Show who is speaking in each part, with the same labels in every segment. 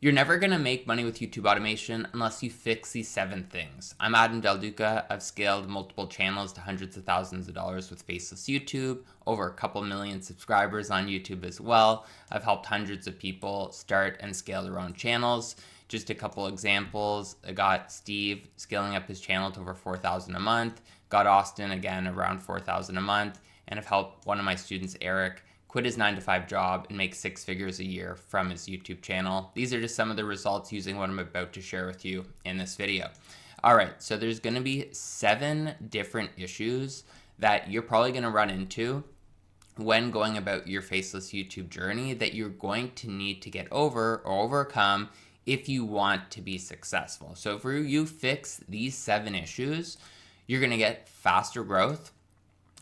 Speaker 1: You're never going to make money with YouTube automation unless you fix these 7 things. I'm Adam Del Duca. I've scaled multiple channels to hundreds of thousands of dollars with faceless YouTube, over a couple million subscribers on YouTube as well. I've helped hundreds of people start and scale their own channels. Just a couple examples. I got Steve scaling up his channel to over 4,000 a month. Got Austin again around 4,000 a month. And I've helped one of my students, Eric, quit his 9-to-5 job and make 6 figures a year from his YouTube channel. These are just some of the results using what I'm about to share with you in this video. All right, so there's going to be 7 different issues that you're probably going to run into when going about your faceless YouTube journey that you're going to need to get over or overcome if you want to be successful. So if you fix these 7 issues, you're going to get faster growth,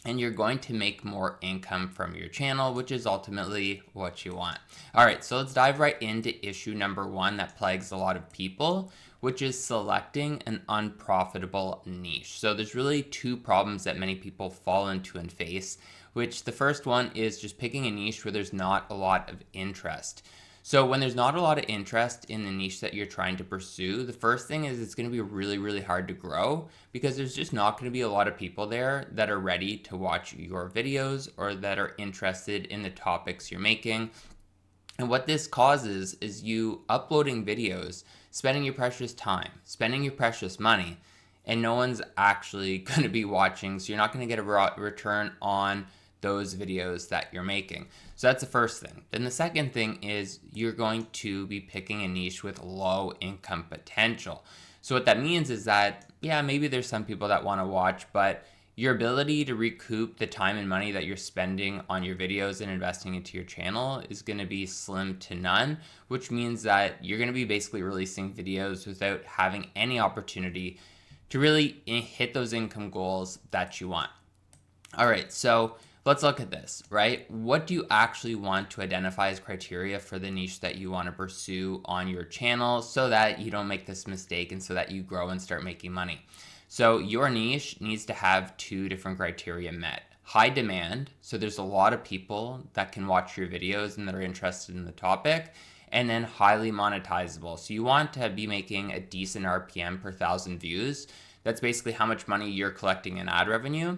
Speaker 1: and you're going to make more income from your channel, which is ultimately what you want. All right, so let's dive right into issue number 1 that plagues a lot of people, which is selecting an unprofitable niche. So there's really 2 problems that many people fall into and face, which the first one is just picking a niche where there's not a lot of interest. So when there's not a lot of interest in the niche that you're trying to pursue, the first thing is it's going to be really, really hard to grow because there's just not going to be a lot of people there that are ready to watch your videos or that are interested in the topics you're making. And what this causes is you uploading videos, spending your precious time, spending your precious money, and no one's actually going to be watching. So you're not going to get a return on those videos that you're making. So that's the first thing. Then the second thing is you're going to be picking a niche with low income potential. So what that means is that, yeah, maybe there's some people that want to watch, but your ability to recoup the time and money that you're spending on your videos and investing into your channel is going to be slim to none, which means that you're going to be basically releasing videos without having any opportunity to really hit those income goals that you want. All right, so let's look at this, right? What do you actually want to identify as criteria for the niche that you want to pursue on your channel so that you don't make this mistake and so that you grow and start making money? So your niche needs to have 2 different criteria met. High demand, so there's a lot of people that can watch your videos and that are interested in the topic, and then highly monetizable. So you want to be making a decent RPM per 1,000 views. That's basically how much money you're collecting in ad revenue.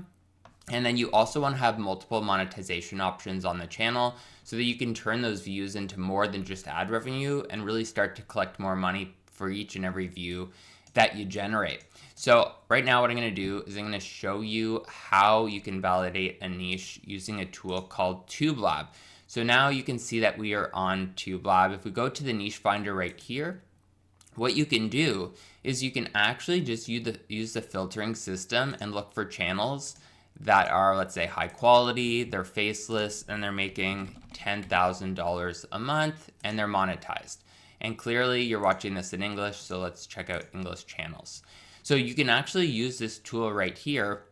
Speaker 1: And then you also want to have multiple monetization options on the channel so that you can turn those views into more than just ad revenue and really start to collect more money for each and every view that you generate. So right now what I'm going to do is I'm going to show you how you can validate a niche using a tool called TubeLab. So now you can see that we are on TubeLab. If we go to the niche finder right here, what you can do is you can actually just use the filtering system and look for channels that are, let's say, high quality, they're faceless, and they're making $10,000 a month, and they're monetized. And clearly you're watching this in English, so let's check out English channels. So you can actually use this tool right here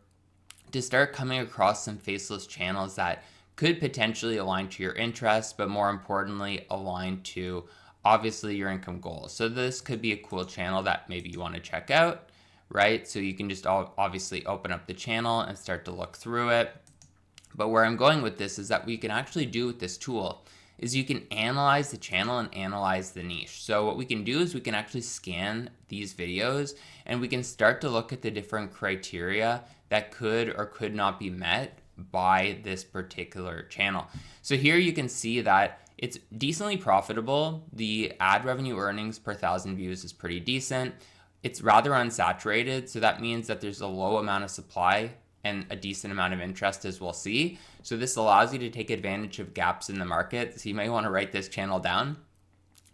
Speaker 1: to start coming across some faceless channels that could potentially align to your interests, but more importantly, align to obviously your income goals. So this could be a cool channel that maybe you want to check out, right? So you can just obviously open up the channel and start to look through it. But where I'm going with this is that what you can actually do with this tool is you can analyze the channel and analyze the niche. So what we can do is we can actually scan these videos and we can start to look at the different criteria that could or could not be met by this particular channel. So here you can see that it's decently profitable. The ad revenue earnings per 1,000 views is pretty decent. It's rather unsaturated, so that means that there's a low amount of supply and a decent amount of interest, as we'll see. So this allows you to take advantage of gaps in the market. So you may want to write this channel down.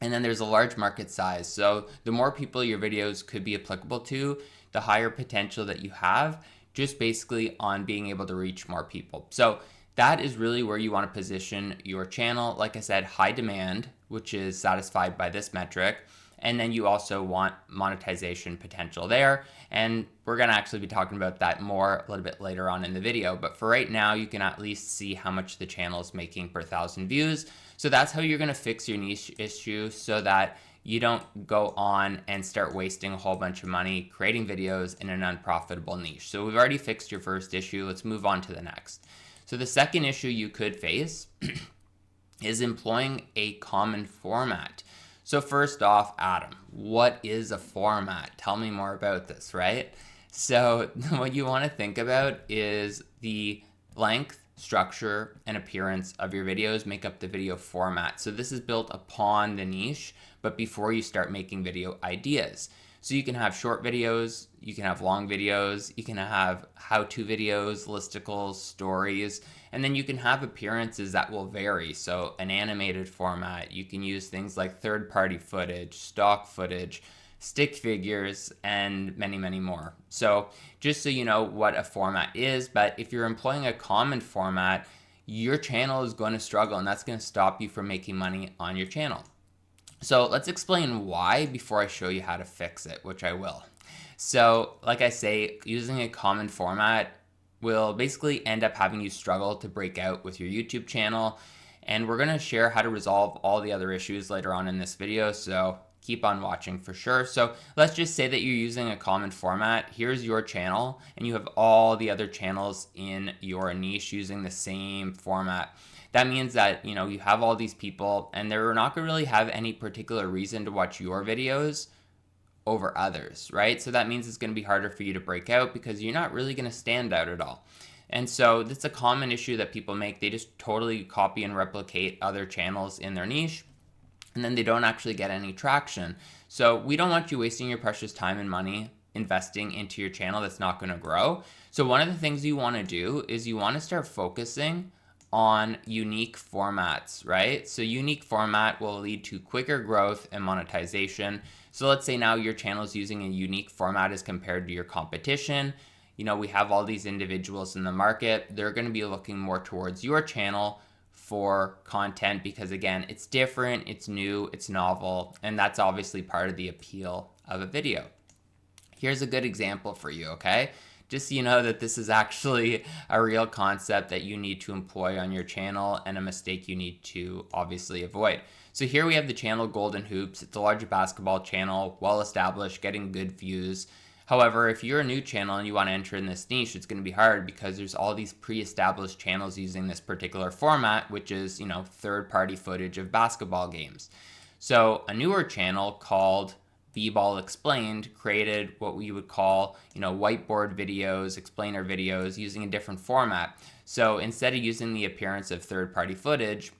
Speaker 1: And then there's a large market size. So the more people your videos could be applicable to, the higher potential that you have, just basically on being able to reach more people. So that is really where you want to position your channel. Like I said, high demand, which is satisfied by this metric. And then you also want monetization potential there. And we're going to actually be talking about that more a little bit later on in the video. But for right now, you can at least see how much the channel is making per 1,000 views. So that's how you're going to fix your niche issue so that you don't go on and start wasting a whole bunch of money creating videos in an unprofitable niche. So we've already fixed your first issue. Let's move on to the next. So the second issue you could face is employing a common format. So first off, Adam, what is a format? Tell me more about this, right? So what you want to think about is the length, structure, and appearance of your videos make up the video format. So this is built upon the niche, but before you start making video ideas. So you can have short videos, you can have long videos, you can have how-to videos, listicles, stories, and then you can have appearances that will vary. So an animated format, you can use things like third-party footage, stock footage, stick figures, and many, many more. So just so you know what a format is, but if you're employing a common format, your channel is going to struggle, and that's going to stop you from making money on your channel. So let's explain why before I show you how to fix it, which I will. So like I say, using a common format will basically end up having you struggle to break out with your YouTube channel. And we're going to share how to resolve all the other issues later on in this video. So keep on watching for sure. So let's just say that you're using a common format. Here's your channel, and you have all the other channels in your niche using the same format. That means that, you have all these people, and they're not going to really have any particular reason to watch your videos over others, right? So that means it's going to be harder for you to break out because you're not really going to stand out at all. And so that's a common issue that people make. They just totally copy and replicate other channels in their niche, and then they don't actually get any traction. So we don't want you wasting your precious time and money investing into your channel that's not going to grow. So one of the things you want to do is you want to start focusing on unique formats, right? So unique format will lead to quicker growth and monetization. So let's say now your channel is using a unique format as compared to your competition. We have all these individuals in the market. They're going to be looking more towards your channel for content because, again, it's different, it's new, it's novel, and that's obviously part of the appeal of a video. Here's a good example for you, okay? Just so you know that this is actually a real concept that you need to employ on your channel and a mistake you need to obviously avoid. So here we have the channel Golden Hoops. It's a large basketball channel, well established, getting good views. However, if you're a new channel and you want to enter in this niche, it's going to be hard because there's all these pre-established channels using this particular format, which is, third-party footage of basketball games. So a newer channel called B-Ball Explained created what we would call, whiteboard videos, explainer videos using a different format. So instead of using the appearance of third-party footage,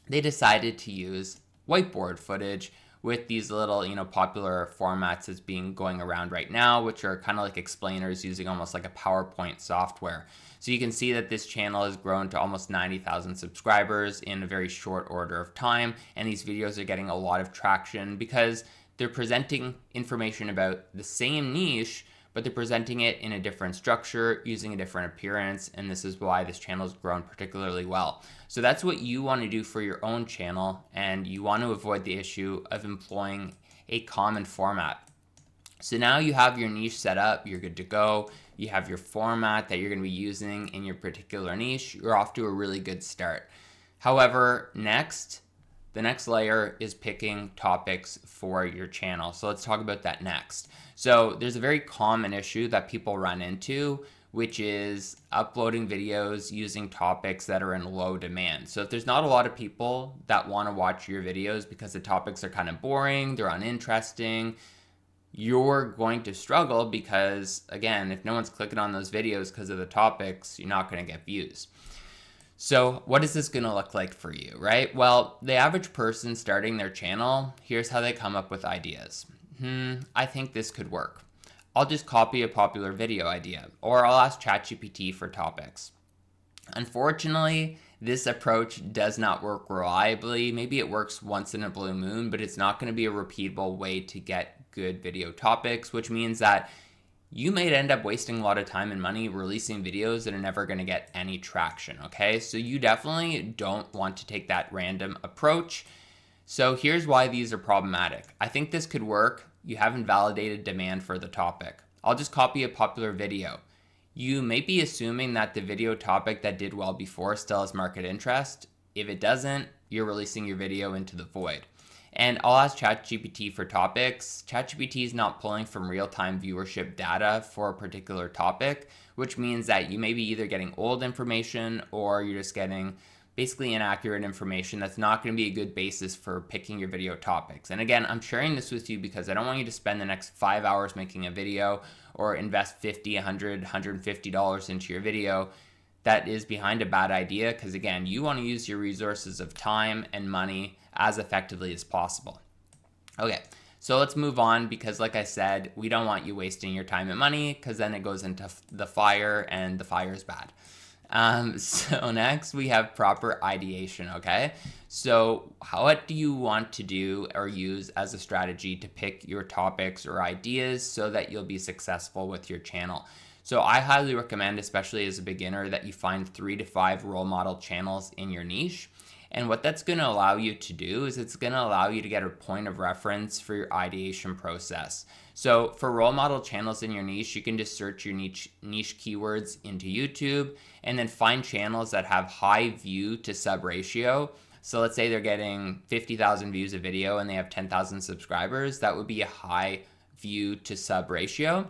Speaker 1: they decided to use whiteboard footage with these little, popular formats that's going around right now, which are kind of like explainers using almost like a PowerPoint software. So you can see that this channel has grown to almost 90,000 subscribers in a very short order of time. And these videos are getting a lot of traction because they're presenting information about the same niche, but they're presenting it in a different structure, using a different appearance, and this is why this channel has grown particularly well. So that's what you want to do for your own channel, and you want to avoid the issue of employing a common format. So now you have your niche set up, you're good to go, you have your format that you're going to be using in your particular niche, you're off to a really good start. However, the next layer is picking topics for your channel. So let's talk about that next. So there's a very common issue that people run into, which is uploading videos using topics that are in low demand. So if there's not a lot of people that want to watch your videos because the topics are kind of boring, they're uninteresting, you're going to struggle because, again, if no one's clicking on those videos because of the topics, you're not going to get views. So what is this going to look like for you, right? Well, the average person starting their channel, here's how they come up with ideas. I think this could work. I'll just copy a popular video idea, or I'll ask ChatGPT for topics. Unfortunately, this approach does not work reliably. Maybe it works once in a blue moon, but it's not going to be a repeatable way to get good video topics, which means that you may end up wasting a lot of time and money releasing videos that are never going to get any traction, okay? So you definitely don't want to take that random approach. So here's why these are problematic. I think this could work. You haven't validated demand for the topic. I'll just copy a popular video. You may be assuming that the video topic that did well before still has market interest. If it doesn't, you're releasing your video into the void. And I'll ask ChatGPT for topics. ChatGPT is not pulling from real-time viewership data for a particular topic, which means that you may be either getting old information or you're just getting basically inaccurate information that's not going to be a good basis for picking your video topics. And again, I'm sharing this with you because I don't want you to spend the next 5 hours making a video or invest $50, $100, $150 into your video that is behind a bad idea, because again, you want to use your resources of time and money as effectively as possible. Okay, so let's move on, because like I said, we don't want you wasting your time and money, because then it goes into the fire, and the fire is bad. So next we have proper ideation, okay? So what do you want to do or use as a strategy to pick your topics or ideas so that you'll be successful with your channel? So I highly recommend, especially as a beginner, that you find 3 to 5 role model channels in your niche. And what that's going to allow you to do is it's going to allow you to get a point of reference for your ideation process. So for role model channels in your niche, you can just search your niche keywords into YouTube and then find channels that have high view to sub ratio. So let's say they're getting 50,000 views a video and they have 10,000 subscribers. That would be a high view to sub ratio.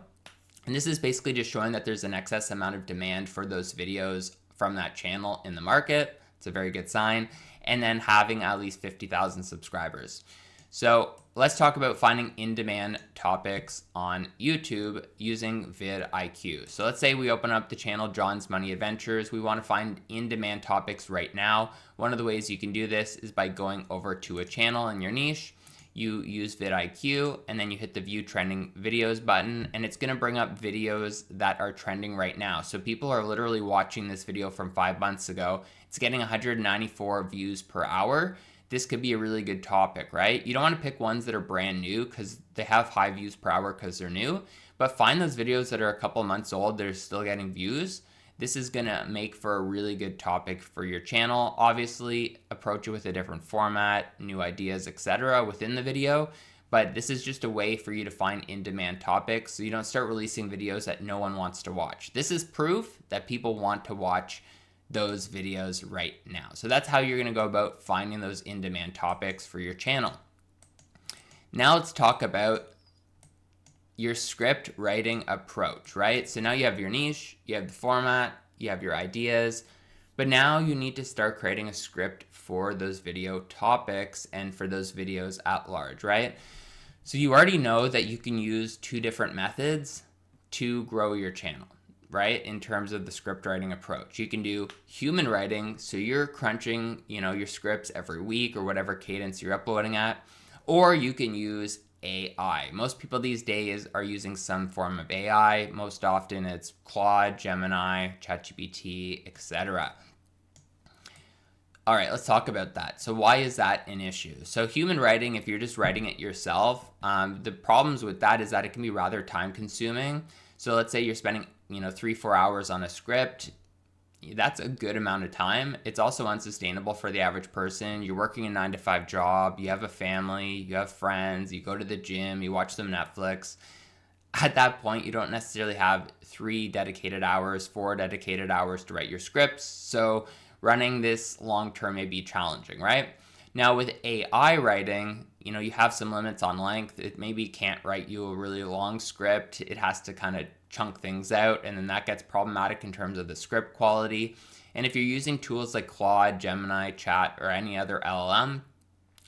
Speaker 1: And this is basically just showing that there's an excess amount of demand for those videos from that channel in the market. It's a very good sign. And then having at least 50,000 subscribers. So let's talk about finding in-demand topics on YouTube using vidIQ. So let's say we open up the channel John's Money Adventures. We want to find in-demand topics right now. One of the ways you can do this is by going over to a channel in your niche. You use vidIQ, and then you hit the view trending videos button, and it's going to bring up videos that are trending right now. So people are literally watching this video from 5 months ago. It's getting 194 views per hour. This could be a really good topic, right? You don't want to pick ones that are brand new because they have high views per hour because they're new, but find those videos that are a couple months old that are still getting views. This is going to make for a really good topic for your channel. Obviously, approach it with a different format, new ideas, etc. within the video, but this is just a way for you to find in-demand topics so you don't start releasing videos that no one wants to watch. This is proof that people want to watch those videos right now. So that's how you're going to go about finding those in-demand topics for your channel. Now let's talk about your script writing approach, right? So now you have your niche, you have the format, you have your ideas, but now you need to start creating a script for those video topics and for those videos at large, right? So you already know that you can use 2 different methods to grow your channel, right? In terms of the script writing approach. You can do human writing, so you're crunching, your scripts every week or whatever cadence you're uploading at, or you can use AI. Most people these days are using some form of AI. Most often it's Claude, Gemini, ChatGPT, etc. All right, let's talk about that. So why is that an issue? So human writing, if you're just writing it yourself, the problems with that is that it can be rather time consuming. So let's say you're spending 3-4 hours on a script. That's a good amount of time. It's also unsustainable for the average person. You're working a 9-to-5 job, you have a family, you have friends, you go to the gym, you watch some Netflix. At that point, you don't necessarily have 3 dedicated hours, 4 dedicated hours to write your scripts. So running this long term may be challenging, right? Now with AI writing, you have some limits on length. It maybe can't write you a really long script. It has to kind of chunk things out, and then that gets problematic in terms of the script quality. And if you're using tools like Claude, Gemini, Chat, or any other LLM,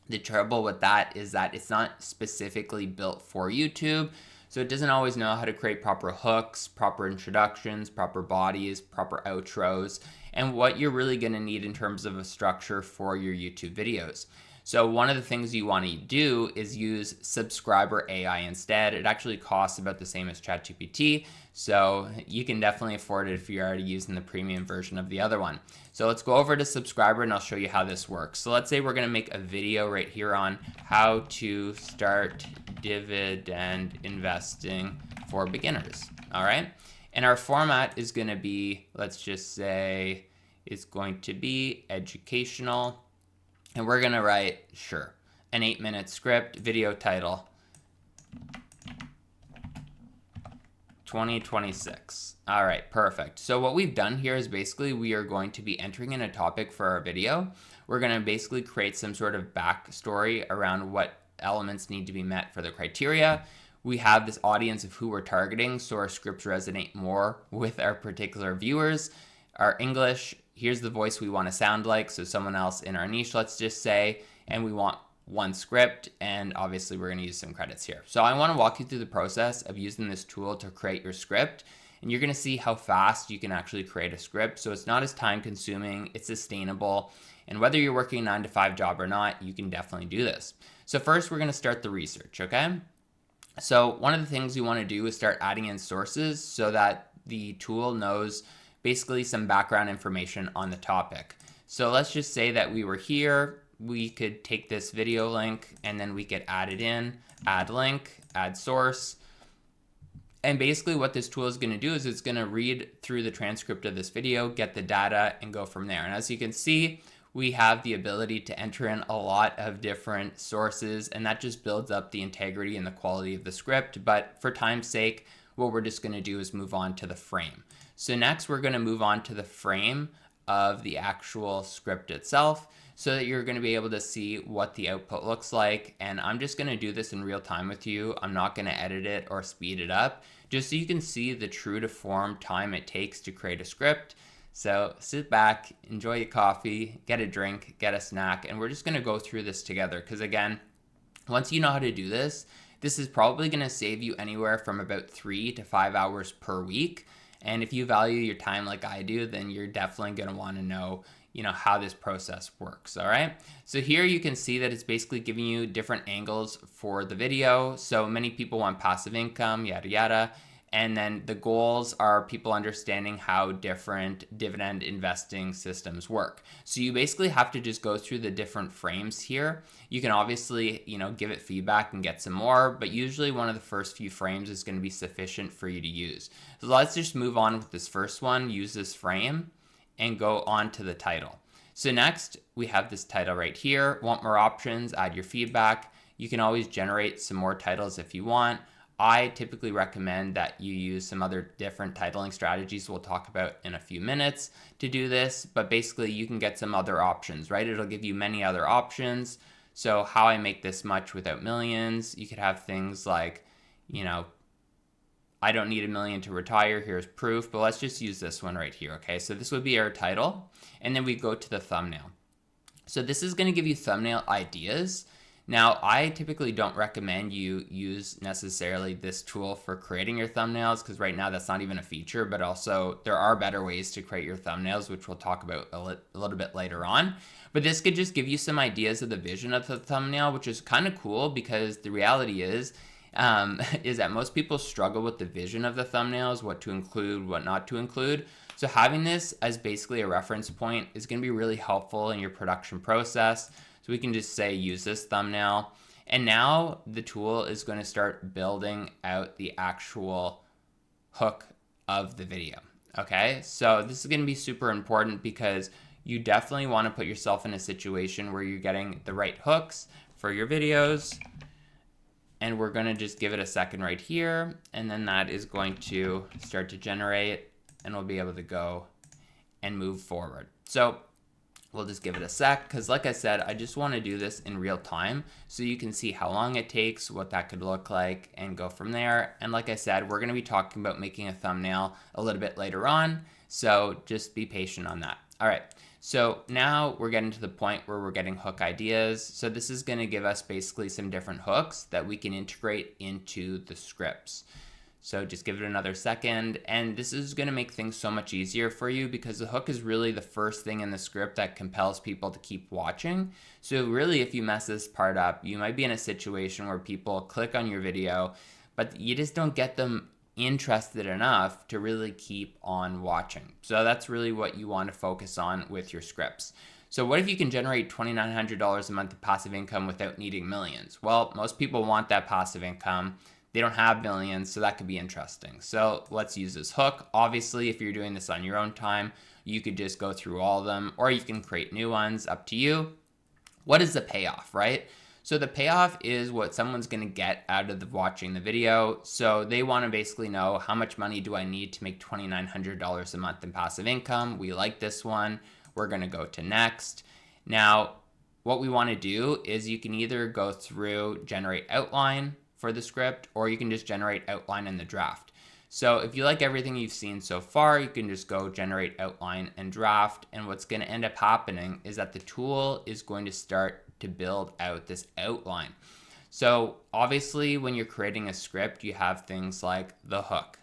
Speaker 1: the trouble with that is that it's not specifically built for YouTube. So it doesn't always know how to create proper hooks, proper introductions, proper bodies, proper outros, and what you're really going to need in terms of a structure for your YouTube videos. So one of the things you want to do is use Subscriber AI instead. It actually costs about the same as ChatGPT, so you can definitely afford it if you're already using the premium version of the other one. So let's go over to Subscriber and I'll show you how this works. So let's say we're going to make a video right here on how to start dividend investing for beginners. All right. And our format is going to be, let's just say it's going to be educational. And we're going to write, an 8-minute script, video title, 2026. All right, perfect. So what we've done here is basically we are going to be entering in a topic for our video. We're going to basically create some sort of backstory around what elements need to be met for the criteria. We have this audience of who we're targeting, so our scripts resonate more with our particular viewers. Our English here's the voice we want to sound like, so someone else in our niche, let's just say, and we want one script, and obviously we're going to use some credits here. So I want to walk you through the process of using this tool to create your script, and you're going to see how fast you can actually create a script. So it's not as time consuming, it's sustainable, and whether you're working a 9-to-5 job or not, you can definitely do this. So first we're going to start the research, okay? So one of the things you want to do is start adding in sources so that the tool knows basically some background information on the topic. So let's just say that we were here. We could take this video link and then we could add it in, add link, add source. And basically what this tool is going to do is it's going to read through the transcript of this video, get the data, and go from there. And as you can see, we have the ability to enter in a lot of different sources, and that just builds up the integrity and the quality of the script. But for time's sake, what we're just going to do is move on to the frame. So next we're going to move on to the frame of the actual script itself so that you're going to be able to see what the output looks like. And I'm just going to do this in real time with you. I'm not going to edit it or speed it up, just so you can see the true to form time it takes to create a script. So sit back, enjoy your coffee, get a drink, get a snack, and we're just going to go through this together. Because again, once you know how to do this, this is probably going to save you anywhere from about 3 to 5 hours per week. And if you value your time like I do, then you're definitely going to want to know, how this process works. All right. So here you can see that it's basically giving you different angles for the video. So many people want passive income, yada, yada. And then the goals are people understanding how different dividend investing systems work. So you basically have to just go through the different frames here. You can obviously, give it feedback and get some more, but usually one of the first few frames is going to be sufficient for you to use. So let's just move on with this first one, use this frame, and go on to the title. So next we have this title right here. Want more options, add your feedback. You can always generate some more titles if you want. I typically recommend that you use some other different titling strategies we'll talk about in a few minutes to do this, but basically you can get some other options, right? It'll give you many other options. So how I make this much without millions. You could have things like, I don't need $1 million to retire, here's proof, but let's just use this one right here, okay? So this would be our title, and then we go to the thumbnail. So this is gonna give you thumbnail ideas. Now, I typically don't recommend you use necessarily this tool for creating your thumbnails because right now that's not even a feature, but also there are better ways to create your thumbnails, which we'll talk about a little bit later on. But this could just give you some ideas of the vision of the thumbnail, which is kind of cool because the reality is that most people struggle with the vision of the thumbnails, what to include, what not to include. So having this as basically a reference point is going to be really helpful in your production process. So we can just say use this thumbnail. And now the tool is going to start building out the actual hook of the video. Okay, so this is going to be super important because you definitely want to put yourself in a situation where you're getting the right hooks for your videos. And we're going to just give it a second right here. And then that is going to start to generate and we'll be able to go and move forward. So we'll just give it a sec because like I said, I just want to do this in real time so you can see how long it takes, what that could look like, and go from there. And like I said, we're going to be talking about making a thumbnail a little bit later on, so just be patient on that. All right, so now we're getting to the point where we're getting hook ideas. So this is going to give us basically some different hooks that we can integrate into the scripts. So just give it another second, and this is going to make things so much easier for you because the hook is really the first thing in the script that compels people to keep watching. So really, if you mess this part up, you might be in a situation where people click on your video, but you just don't get them interested enough to really keep on watching. So that's really what you want to focus on with your scripts. So what if you can generate $2,900 a month of passive income without needing millions? Well, most people want that passive income. They don't have millions, so that could be interesting. So let's use this hook. Obviously, if you're doing this on your own time, you could just go through all of them, or you can create new ones, up to you. What is the payoff, right? So the payoff is what someone's gonna get out of watching the video. So they wanna basically know how much money do I need to make $2,900 a month in passive income. We like this one. We're gonna go to next. Now, what we wanna do is you can either go through generate outline for the script, or you can just generate outline in the draft. So if you like everything you've seen so far, you can just go generate outline and draft. And what's going to end up happening is that the tool is going to start to build out this outline. So obviously when you're creating a script, you have things like the hook,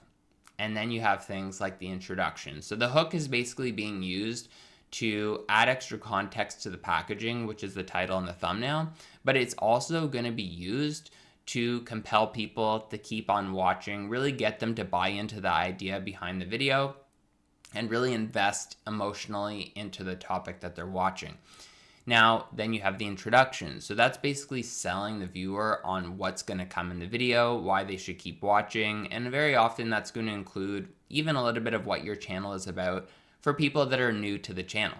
Speaker 1: and then you have things like the introduction. So the hook is basically being used to add extra context to the packaging, which is the title and the thumbnail, but it's also going to be used to compel people to keep on watching, really get them to buy into the idea behind the video, and really invest emotionally into the topic that they're watching. Now, then you have the introduction. So that's basically selling the viewer on what's going to come in the video, why they should keep watching, and very often that's going to include even a little bit of what your channel is about for people that are new to the channel.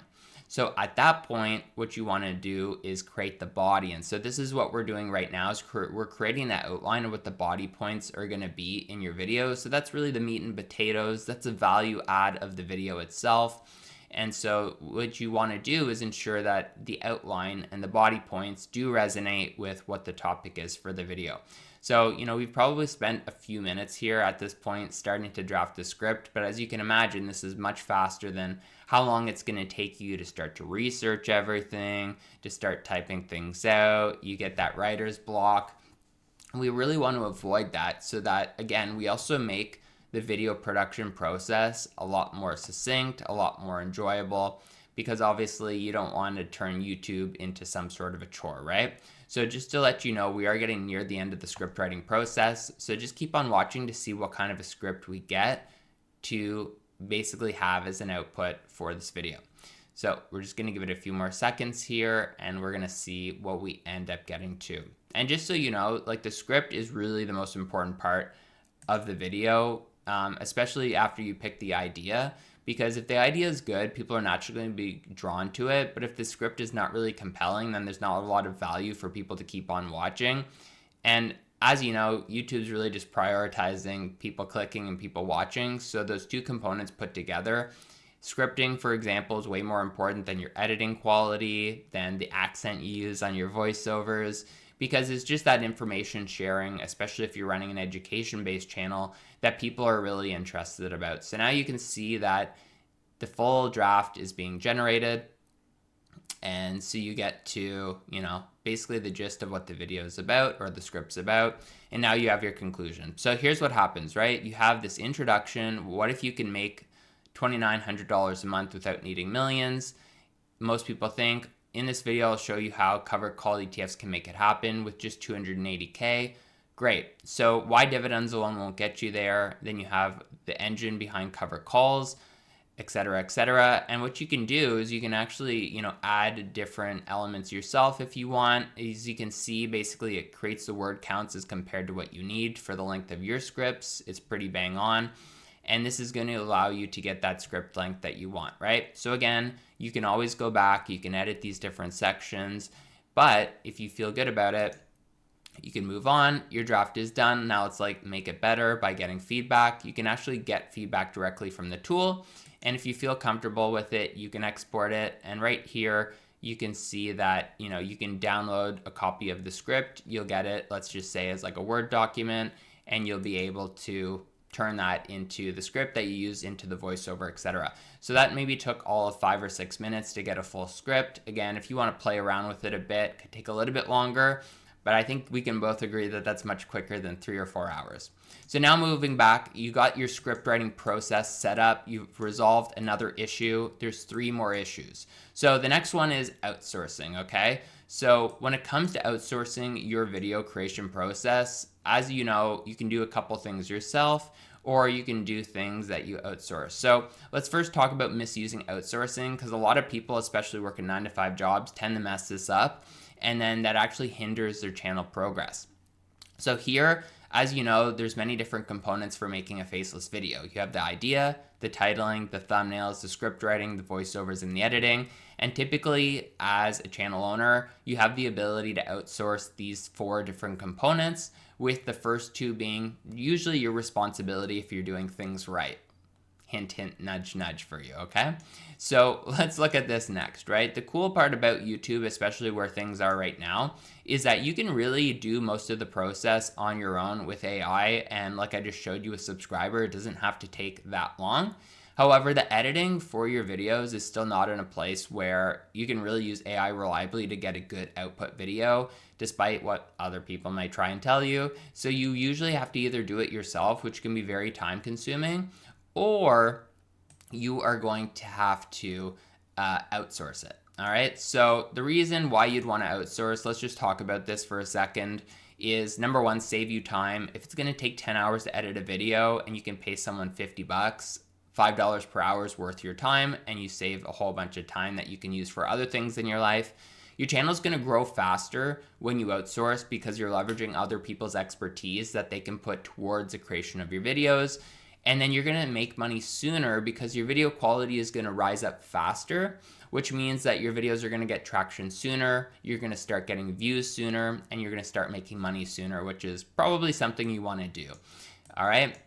Speaker 1: So at that point, what you want to do is create the body. And so this is what we're doing right now, is we're creating that outline of what the body points are going to be in your video. So that's really the meat and potatoes. That's a value add of the video itself. And so what you want to do is ensure that the outline and the body points do resonate with what the topic is for the video. So, we've probably spent a few minutes here at this point starting to draft the script, but as you can imagine, this is much faster than how long it's going to take you to start to research everything, to start typing things out. You get that writer's block. We really want to avoid that so that, again, we also make the video production process a lot more succinct, a lot more enjoyable, because obviously you don't want to turn YouTube into some sort of a chore, right? So just to let you know, we are getting near the end of the script writing process. So just keep on watching to see what kind of a script we get to basically have as an output for this video. So we're just going to give it a few more seconds here, and we're going to see what we end up getting to. And just so you know, like, the script is really the most important part of the video, especially after you pick the idea, because if the idea is good, people are naturally going to be drawn to it. But if the script is not really compelling, then there's not a lot of value for people to keep on watching. And as you know, YouTube's really just prioritizing people clicking and people watching. So those two components put together, scripting, for example, is way more important than your editing quality, than the accent you use on your voiceovers, because it's just that information sharing, especially if you're running an education-based channel, that people are really interested about. So now you can see that the full draft is being generated. And so you get to, basically the gist of what the video is about, or the script's about. And now you have your conclusion. So here's what happens, right? You have this introduction. What if you can make $2,900 a month without needing millions? Most people think, in this video, I'll show you how cover call ETFs can make it happen with just 280K. Great. So why dividends alone won't get you there? Then you have the engine behind cover calls, et cetera, et cetera. And what you can do is you can actually, add different elements yourself if you want. As you can see, basically it creates the word counts as compared to what you need for the length of your scripts. It's pretty bang on. And this is going to allow you to get that script length that you want, right? So again, you can always go back, you can edit these different sections, but if you feel good about it, you can move on. Your draft is done. Now it's like, make it better by getting feedback. You can actually get feedback directly from the tool. And if you feel comfortable with it, you can export it. And right here, you can see that, you can download a copy of the script. You'll get it, let's just say, as like a Word document, and you'll be able to turn that into the script that you use into the voiceover, etc. So that maybe took all of 5 or 6 minutes to get a full script. Again, if you want to play around with it a bit, it could take a little bit longer, but I think we can both agree that that's much quicker than 3 or 4 hours. So now moving back, you got your script writing process set up, you've resolved another issue, there's 3 more issues. So the next one is outsourcing, okay? So when it comes to outsourcing your video creation process, as you know, you can do a couple things yourself, or you can do things that you outsource. So let's first talk about misusing outsourcing, because a lot of people, especially working 9-to-5 jobs, tend to mess this up, and then that actually hinders their channel progress. So here, as you know, there's many different components for making a faceless video. You have the idea, the titling, the thumbnails, the script writing, the voiceovers, and the editing. And typically, as a channel owner, you have the ability to outsource these 4 different components, with the first 2 being usually your responsibility if you're doing things right. Hint, hint, nudge, nudge for you, okay? So let's look at this next, right? The cool part about YouTube, especially where things are right now, is that you can really do most of the process on your own with AI. And like I just showed you with Subscriber, it doesn't have to take that long. However, the editing for your videos is still not in a place where you can really use AI reliably to get a good output video, despite what other people might try and tell you. So you usually have to either do it yourself, which can be very time consuming, or you are going to have to outsource it. All right. So the reason why you'd want to outsource, let's just talk about this for a second, is number one, save you time. If it's going to take 10 hours to edit a video and you can pay someone $50, $5 per hour is worth your time, and you save a whole bunch of time that you can use for other things in your life. Your channel is going to grow faster when you outsource because you're leveraging other people's expertise that they can put towards the creation of your videos. And then you're going to make money sooner because your video quality is going to rise up faster, which means that your videos are going to get traction sooner, you're going to start getting views sooner, and you're going to start making money sooner, which is probably something you want to do. All right.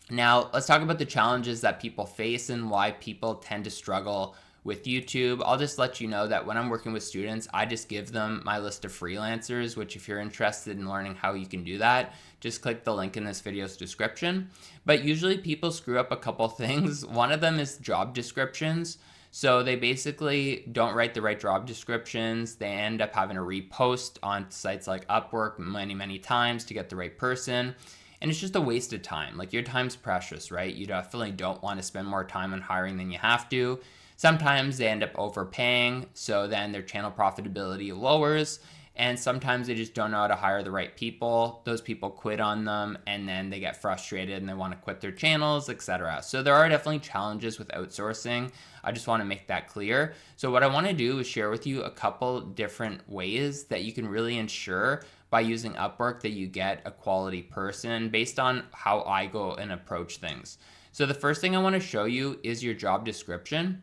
Speaker 1: Now, let's talk about the challenges that people face and why people tend to struggle with YouTube. I'll just let you know that when I'm working with students, I just give them my list of freelancers, which if you're interested in learning how you can do that, just click the link in this video's description. But usually people screw up a couple things. One of them is job descriptions. So they basically don't write the right job descriptions. They end up having to repost on sites like Upwork many times to get the right person. And it's just a waste of time. Like, your time's precious, right? You definitely don't want to spend more time on hiring than you have to. Sometimes they end up overpaying, so then their channel profitability lowers. And sometimes they just don't know how to hire the right people. Those people quit on them, and then they get frustrated and they want to quit their channels, etc. So there are definitely challenges with outsourcing. I just want to make that clear. So what I want to do is share with you a couple different ways that you can really ensure by using Upwork that you get a quality person based on how I go and approach things. So the first thing I want to show you is your job description.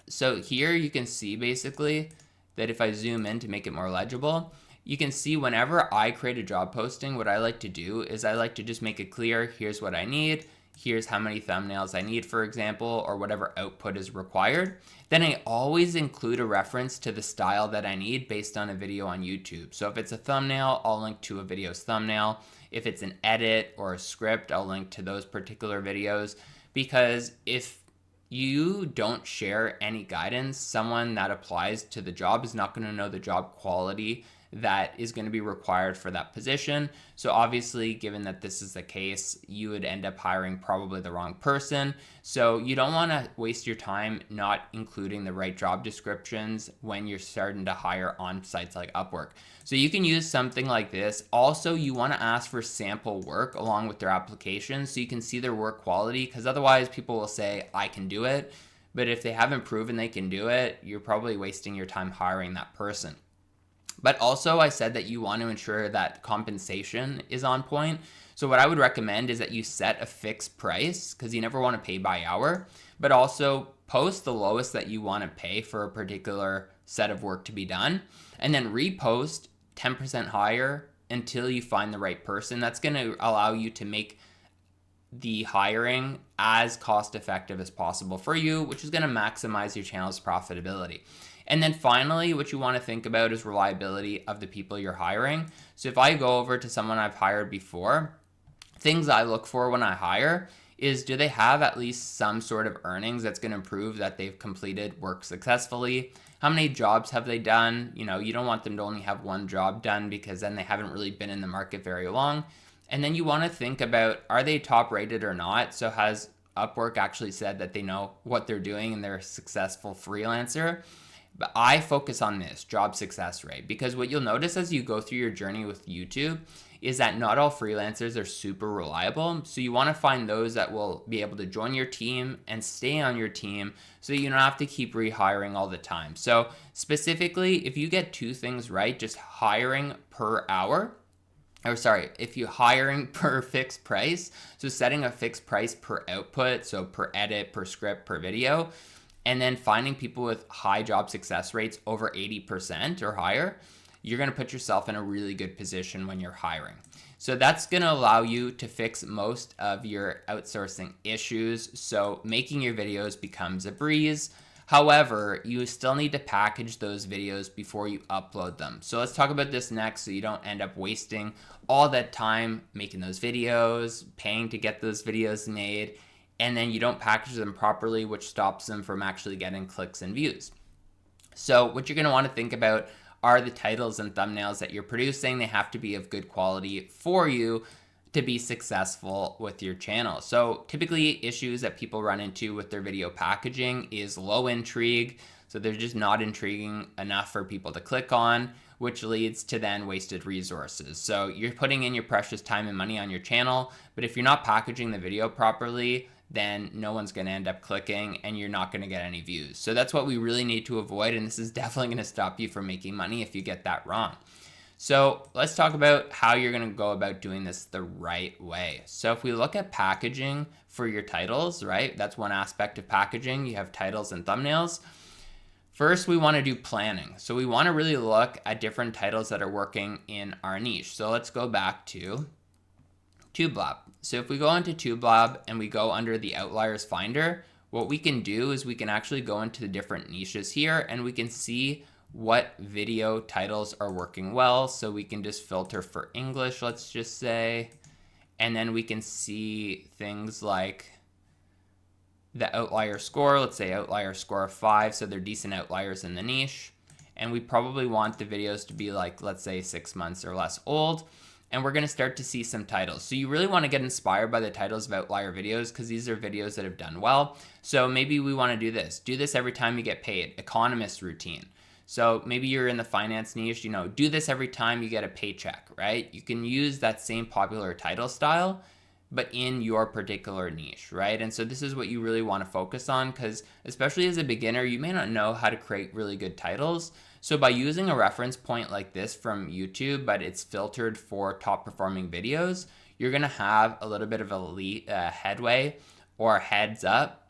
Speaker 1: So here you can see basically that if I zoom in to make it more legible, you can see whenever I create a job posting, what I like to do is I like to just make it clear, here's what I need, here's how many thumbnails I need, for example, or whatever output is required. Then I always include a reference to the style that I need based on a video on YouTube. So if it's a thumbnail, I'll link to a video's thumbnail. If it's an edit or a script, I'll link to those particular videos, because if you don't share any guidance, someone that applies to the job is not going to know the job quality that is going to be required for that position. So obviously, given that this is the case, you would end up hiring probably the wrong person. So you don't want to waste your time not including the right job descriptions when you're starting to hire on sites like Upwork. So you can use something like this. Also, you want to ask for sample work along with their application so you can see their work quality, because otherwise people will say, I can do it. But if they haven't proven they can do it, you're probably wasting your time hiring that person. But also, I said that you want to ensure that compensation is on point. So what I would recommend is that you set a fixed price, because you never want to pay by hour, but also post the lowest that you want to pay for a particular set of work to be done, and then repost 10% higher until you find the right person. That's going to allow you to make the hiring as cost effective as possible for you, which is going to maximize your channel's profitability. And then finally, what you want to think about is reliability of the people you're hiring. So if I go over to someone I've hired before, things I look for when I hire is, do they have at least some sort of earnings that's going to prove that they've completed work successfully? How many jobs have they done? You know, you don't want them to only have one job done, because then they haven't really been in the market very long. And then you want to think about, are they top rated or not? So has Upwork actually said that they know what they're doing and they're a successful freelancer? But I focus on this job success rate, because what you'll notice as you go through your journey with YouTube is that not all freelancers are super reliable. So you want to find those that will be able to join your team and stay on your team, so you don't have to keep rehiring all the time. So specifically, if you get two things right, just hiring per hour, if you hiring per fixed price, so setting a fixed price per output, so per edit, per script, per video, and then finding people with high job success rates over 80% or higher, you're going to put yourself in a really good position when you're hiring. So that's going to allow you to fix most of your outsourcing issues. So making your videos becomes a breeze. However, you still need to package those videos before you upload them. So let's talk about this next so you don't end up wasting all that time making those videos, paying to get those videos made, and then you don't package them properly, which stops them from actually getting clicks and views. So what you're going to want to think about are the titles and thumbnails that you're producing. They have to be of good quality for you to be successful with your channel. So typically issues that people run into with their video packaging is low intrigue. So they're just not intriguing enough for people to click on, which leads to then wasted resources. So you're putting in your precious time and money on your channel, but if you're not packaging the video properly, then no one's going to end up clicking and you're not going to get any views. So that's what we really need to avoid, and this is definitely going to stop you from making money if you get that wrong. So let's talk about how you're going to go about doing this the right way. So if we look at packaging for your titles, right? That's one aspect of packaging. You have titles and thumbnails. First, we want to do planning. So we want to really look at different titles that are working in our niche. So let's go back to TubeLab. So if we go into TubeLab and we go under the Outliers Finder, what we can do is we can actually go into the different niches here and we can see what video titles are working well. So we can just filter for English, let's just say, and then we can see things like the outlier score, let's say outlier score of 5, so they're decent outliers in the niche. And we probably want the videos to be like, let's say 6 months or less old. And we're going to start to see some titles. So you really want to get inspired by the titles of outlier videos because these are videos that have done well. So maybe we want to do this. Do this every time you get paid. Economist routine. So maybe you're in the finance niche, do this every time you get a paycheck, right? You can use that same popular title style, but in your particular niche, right? And so this is what you really want to focus on because especially as a beginner, you may not know how to create really good titles. So by using a reference point like this from YouTube, but it's filtered for top performing videos, you're going to have a little bit of a headway or a heads up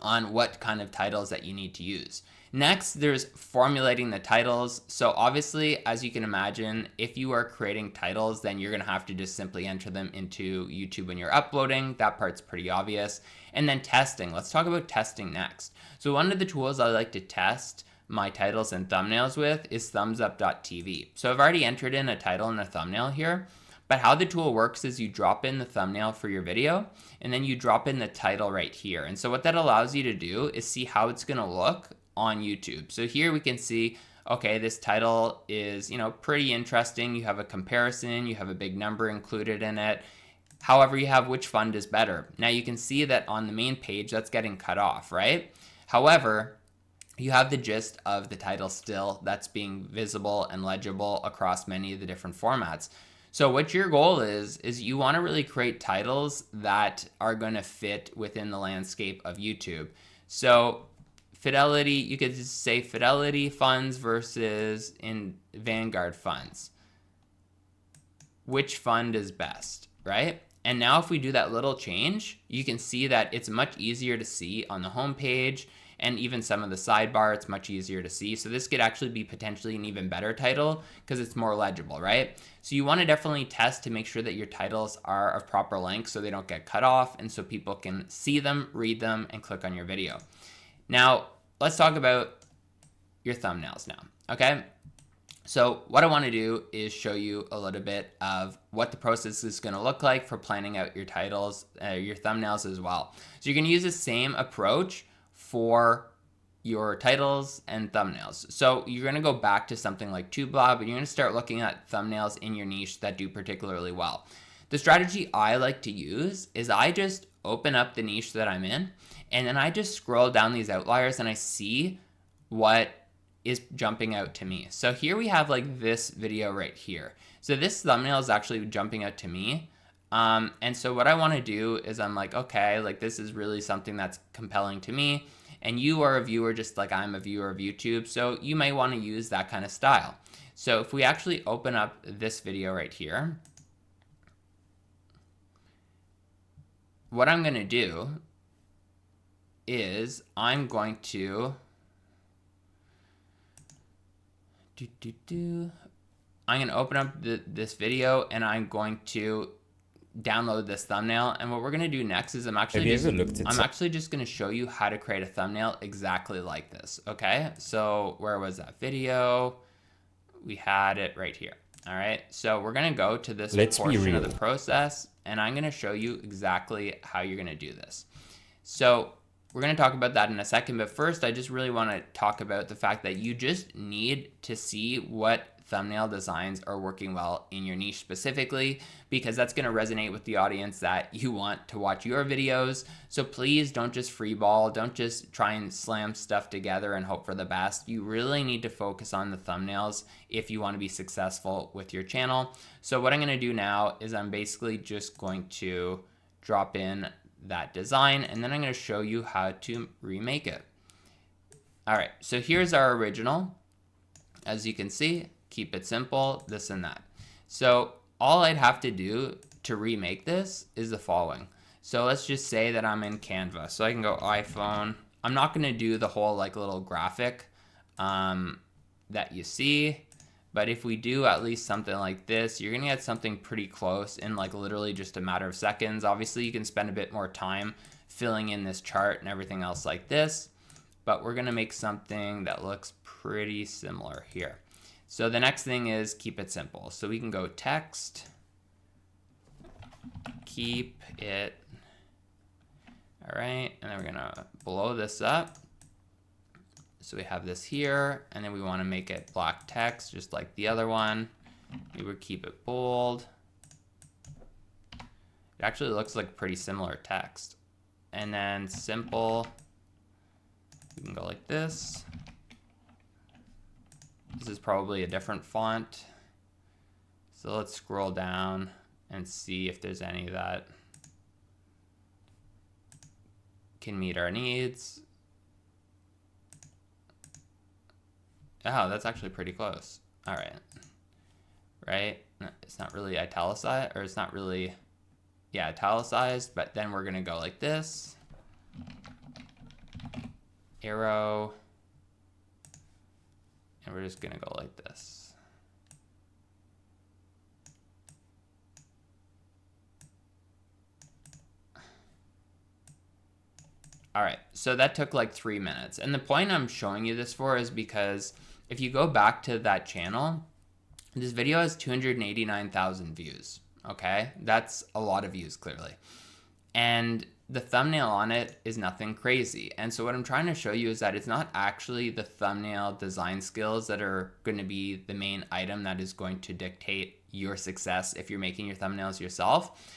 Speaker 1: on what kind of titles that you need to use. Next, there's formulating the titles. So obviously, as you can imagine, if you are creating titles, then you're going to have to just simply enter them into YouTube when you're uploading. That part's pretty obvious. And then testing. Let's talk about testing next. So one of the tools I like to test my titles and thumbnails with is thumbsup.tv. So I've already entered in a title and a thumbnail here, but how the tool works is you drop in the thumbnail for your video and then you drop in the title right here. And so what that allows you to do is see how it's going to look on YouTube. So here we can see, okay, this title is, pretty interesting. You have a comparison, you have a big number included in it. However, you have which fund is better. Now you can see that on the main page that's getting cut off, right? However, you have the gist of the title still that's being visible and legible across many of the different formats. So what your goal is you want to really create titles that are going to fit within the landscape of YouTube. So Fidelity, you could just say Fidelity funds versus in Vanguard funds. Which fund is best, right? And now if we do that little change, you can see that it's much easier to see on the home page. And even some of the sidebar, it's much easier to see. So this could actually be potentially an even better title because it's more legible, right? So you want to definitely test to make sure that your titles are of proper length so they don't get cut off and so people can see them, read them, and click on your video. Now, let's talk about your thumbnails now, okay? So what I want to do is show you a little bit of what the process is going to look like for planning out your titles, your thumbnails as well. So you're going to use the same approach for your titles and thumbnails. So you're going to go back to something like TubeLab and you're going to start looking at thumbnails in your niche that do particularly well. The strategy I like to use is I just open up the niche that I'm in and then I just scroll down these outliers and I see what is jumping out to me. So here we have like this video right here. So this thumbnail is actually jumping out to me. And so what I want to do is I'm like, okay, like this is really something that's compelling to me. And you are a viewer just like I'm a viewer of YouTube. So you may want to use that kind of style. So if we actually open up this video right here, what I'm going to do is I'm going to I'm going to open up this video and I'm going to download this thumbnail. And what we're going to do next is I'm actually just going to show you how to create a thumbnail exactly like this. Okay. So where was that video? We had it right here. All right. So we're going to go to this portion of the process and I'm going to show you exactly how you're going to do this. So we're going to talk about that in a second. But first, I just really want to talk about the fact that you just need to see what thumbnail designs are working well in your niche specifically, because that's going to resonate with the audience that you want to watch your videos. So please don't just freeball, don't just try and slam stuff together and hope for the best. You really need to focus on the thumbnails if you want to be successful with your channel. So what I'm going to do now is I'm basically just going to drop in that design and then I'm going to show you how to remake it. All right, so here's our original. As you can see, keep it simple, this and that. So all I'd have to do to remake this is the following. So let's just say that I'm in Canva. So I can go iPhone. I'm not going to do the whole like little graphic that you see. But if we do at least something like this, you're going to get something pretty close in like literally just a matter of seconds. Obviously, you can spend a bit more time filling in this chart and everything else like this. But we're going to make something that looks pretty similar here. So the next thing is keep it simple. So we can go text, keep it, all right, and then we're gonna blow this up. So we have this here, and then we wanna make it black text, just like the other one. We would keep it bold. It actually looks like pretty similar text. And then simple, we can go like this. This is probably a different font. So let's scroll down and see if there's any that can meet our needs. Oh, that's actually pretty close. All right. Right? It's not really italicized, or it's not really, yeah, italicized, but then we're gonna go like this. Arrow. And we're just gonna go like this. All right, so that took like 3 minutes. And the point I'm showing you this for is because if you go back to that channel, this video has 289,000 views, okay? That's a lot of views, clearly. And the thumbnail on it is nothing crazy. And so what I'm trying to show you is that it's not actually the thumbnail design skills that are going to be the main item that is going to dictate your success if you're making your thumbnails yourself.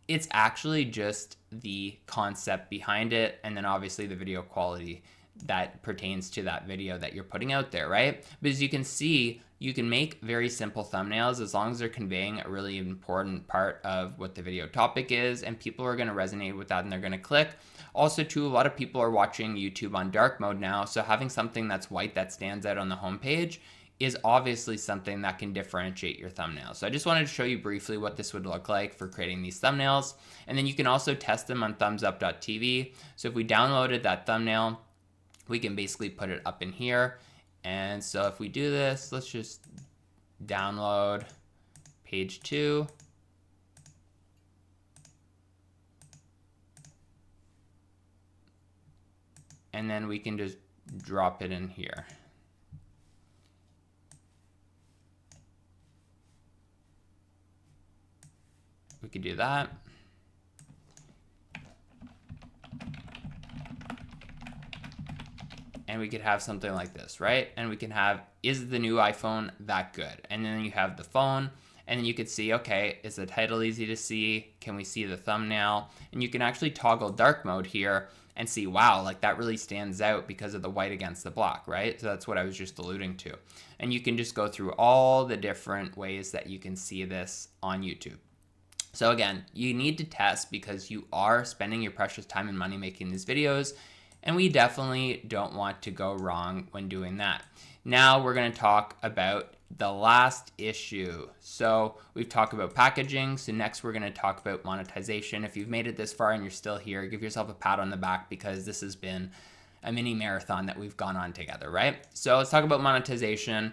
Speaker 1: It's actually just the concept behind it, and then obviously the video quality that pertains to that video that you're putting out there, right? But as you can see, you can make very simple thumbnails as long as they're conveying a really important part of what the video topic is, and people are going to resonate with that and they're going to click. Also, too, a lot of people are watching YouTube on dark mode now, so having something that's white that stands out on the homepage is obviously something that can differentiate your thumbnail. So I just wanted to show you briefly what this would look like for creating these thumbnails. And then you can also test them on thumbsup.tv. So if we downloaded that thumbnail, we can basically put it up in here. And so if we do this, let's just download page 2. And then we can just drop it in here. We could do that. And we could have something like this, right? And we can have, is the new iPhone that good? And then you have the phone, and then you could see, okay, is the title easy to see? Can we see the thumbnail? And you can actually toggle dark mode here and see, wow, like that really stands out because of the white against the black, right? So that's what I was just alluding to. And you can just go through all the different ways that you can see this on YouTube. So again, you need to test because you are spending your precious time and money making these videos, and we definitely don't want to go wrong when doing that. Now we're going to talk about the last issue. So we've talked about packaging. So next we're going to talk about monetization. If you've made it this far and you're still here, give yourself a pat on the back because this has been a mini marathon that we've gone on together, right? So let's talk about monetization.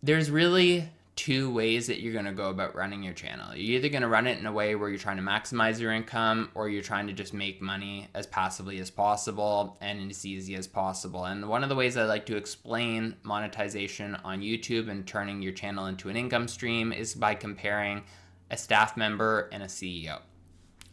Speaker 1: There's really two ways that you're going to go about running your channel. You're either going to run it in a way where you're trying to maximize your income, or you're trying to just make money as passively as possible and as easy as possible. And one of the ways I like to explain monetization on YouTube and turning your channel into an income stream is by comparing a staff member and a CEO.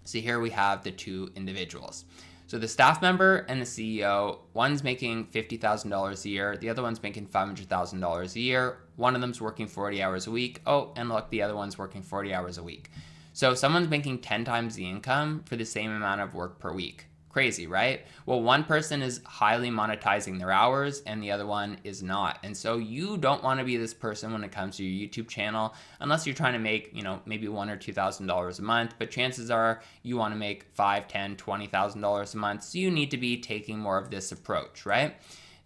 Speaker 1: So here we have the two individuals. So the staff member and the CEO, one's making $50,000 a year, the other one's making $500,000 a year. One of them's working 40 hours a week. Oh, and look, the other one's working 40 hours a week. So someone's making 10 times the income for the same amount of work per week. Crazy, right? Well, one person is highly monetizing their hours and the other one is not. And so you don't want to be this person when it comes to your YouTube channel, unless you're trying to make, maybe $1,000 or $2,000 a month, but chances are you want to make $5,000, $10,000, $20,000 a month. So you need to be taking more of this approach, right?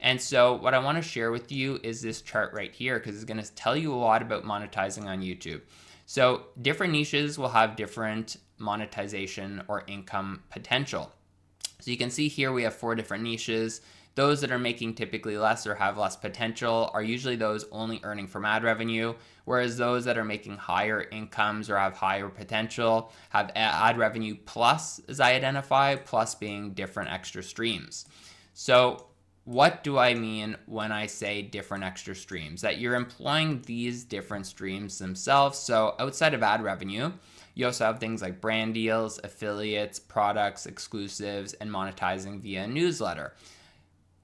Speaker 1: And so what I want to share with you is this chart right here, because it's going to tell you a lot about monetizing on YouTube. So different niches will have different monetization or income potential. So you can see here we have 4 different niches. Those that are making typically less or have less potential are usually those only earning from ad revenue, whereas those that are making higher incomes or have higher potential have ad revenue plus, as I identify, plus being different extra streams. So what do I mean when I say different extra streams? That you're employing these different streams themselves. So outside of ad revenue, you also have things like brand deals, affiliates, products, exclusives, and monetizing via a newsletter.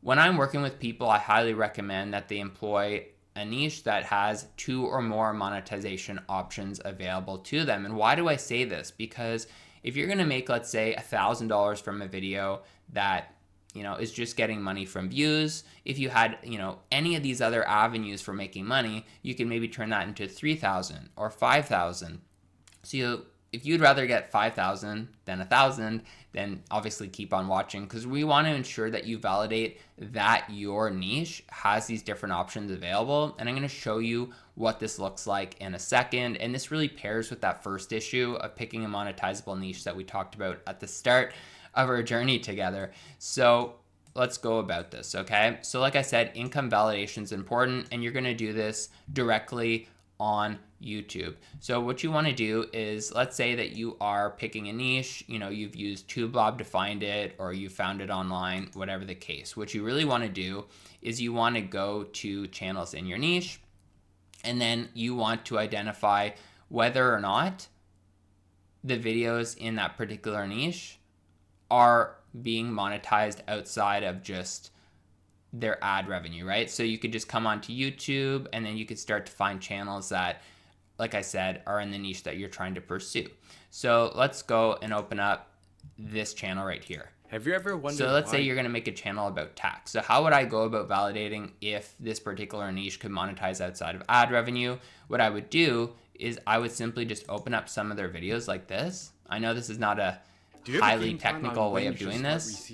Speaker 1: When I'm working with people, I highly recommend that they employ a niche that has 2 or more monetization options available to them. And why do I say this? Because if you're going to make, let's say, $1,000 from a video that is just getting money from views, if you had, any of these other avenues for making money, you can maybe turn that into 3,000 or 5,000. So if you'd rather get 5,000 than 1,000, then obviously keep on watching, because we want to ensure that you validate that your niche has these different options available. And I'm going to show you what this looks like in a second. And this really pairs with that first issue of picking a monetizable niche that we talked about at the start of our journey together. So let's go about this, okay? So like I said, income validation is important, and you're going to do this directly on YouTube. So what you want to do is, let's say that you are picking a niche, you've used TubeBlob to find it, or you found it online, whatever the case. What you really want to do is you want to go to channels in your niche, and then you want to identify whether or not the videos in that particular niche are being monetized outside of just their ad revenue, right? So you could just come onto YouTube, and then you could start to find channels that, like I said, are in the niche that you're trying to pursue. So let's go and open up this channel right here.
Speaker 2: Have you ever wondered
Speaker 1: So let's say you're going to make a channel about tax. So how would I go about validating if this particular niche could monetize outside of ad revenue? What I would do is I would simply just open up some of their videos like this. I know this is not a highly technical way of doing this,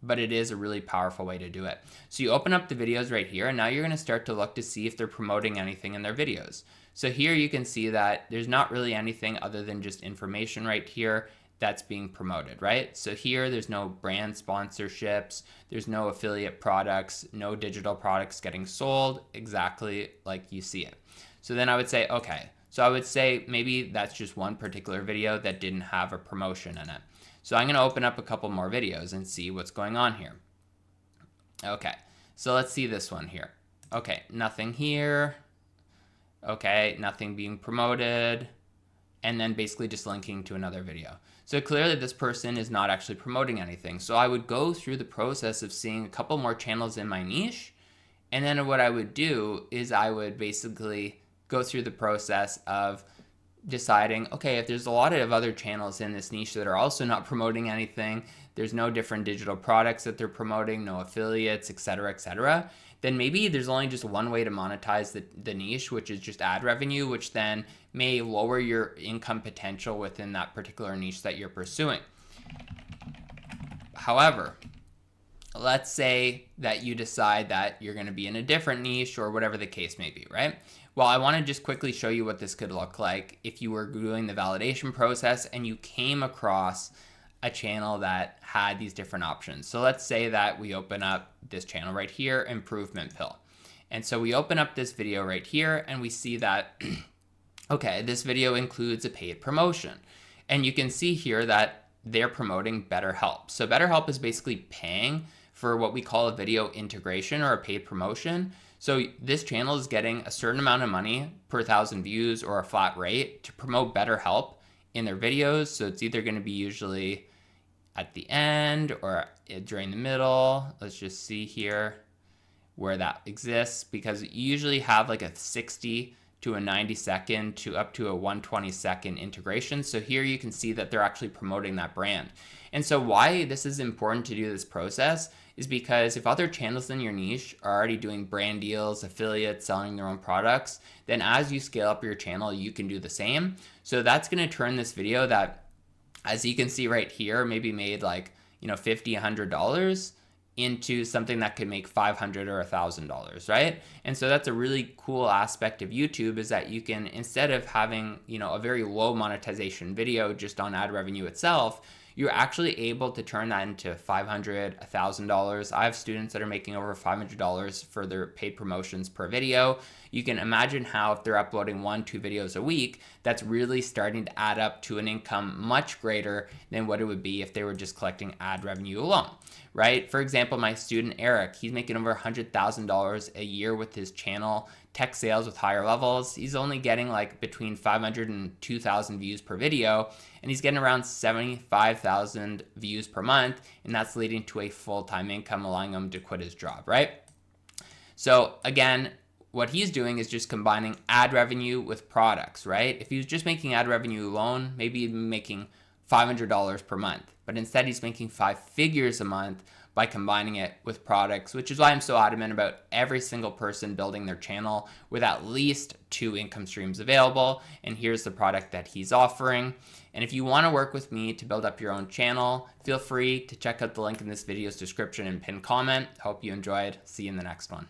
Speaker 1: but it is a really powerful way to do it. So you open up the videos right here, and now you're going to start to look to see if they're promoting anything in their videos. So here you can see that there's not really anything other than just information right here that's being promoted, right? So here there's no brand sponsorships, there's no affiliate products, no digital products getting sold, exactly like you see it. So then I would say, okay, so I would say maybe that's just one particular video that didn't have a promotion in it. So I'm going to open up a couple more videos and see what's going on here. Okay, so let's see this one here. Okay, nothing here. Okay, nothing being promoted. And then basically just linking to another video. So clearly this person is not actually promoting anything. So I would go through the process of seeing a couple more channels in my niche. And then what I would do is I would basically go through the process of deciding, okay, if there's a lot of other channels in this niche that are also not promoting anything, there's no different digital products that they're promoting, no affiliates, etc., then maybe there's only just one way to monetize the niche, which is just ad revenue, which then may lower your income potential within that particular niche that you're pursuing. However, let's say that you decide that you're going to be in a different niche or whatever the case may be, right? Well, I want to just quickly show you what this could look like if you were doing the validation process and you came across a channel that had these different options. So let's say that we open up this channel right here, Improvement Pill. And so we open up this video right here and we see that, okay, this video includes a paid promotion. And you can see here that they're promoting BetterHelp. So BetterHelp is basically paying for what we call a video integration or a paid promotion. So this channel is getting a certain amount of money per 1,000 views or a flat rate to promote BetterHelp in their videos. So it's either going to be usually at the end or during the middle. Let's just see here where that exists, because you usually have like a 60 to a 90 second to up to a 120 second integration. So here you can see that they're actually promoting that brand. And so why this is important to do this process is because if other channels in your niche are already doing brand deals, affiliates, selling their own products, then as you scale up your channel, you can do the same. So that's going to turn this video that, as you can see right here, maybe made like, $50, $100 into something that could make $500 or $1,000, right? And so that's a really cool aspect of YouTube, is that you can, instead of having, a very low monetization video just on ad revenue itself, you're actually able to turn that into $500, $1,000. I have students that are making over $500 for their paid promotions per video. You can imagine how if they're uploading 1-2 videos a week, that's really starting to add up to an income much greater than what it would be if they were just collecting ad revenue alone, right? For example, my student Eric, he's making over $100,000 a year with his channel, Tech Sales with Higher Levels. He's only getting like between 500 and 2,000 views per video, and he's getting around 75,000 views per month, and that's leading to a full-time income, allowing him to quit his job, right? So again, what he's doing is just combining ad revenue with products, right? If he was just making ad revenue alone, maybe he'd be making $500 per month, but instead he's making 5 figures a month by combining it with products, which is why I'm so adamant about every single person building their channel with at least 2 income streams available. And here's the product that he's offering. And if you want to work with me to build up your own channel, feel free to check out the link in this video's description and pinned comment. Hope you enjoyed. See you in the next one.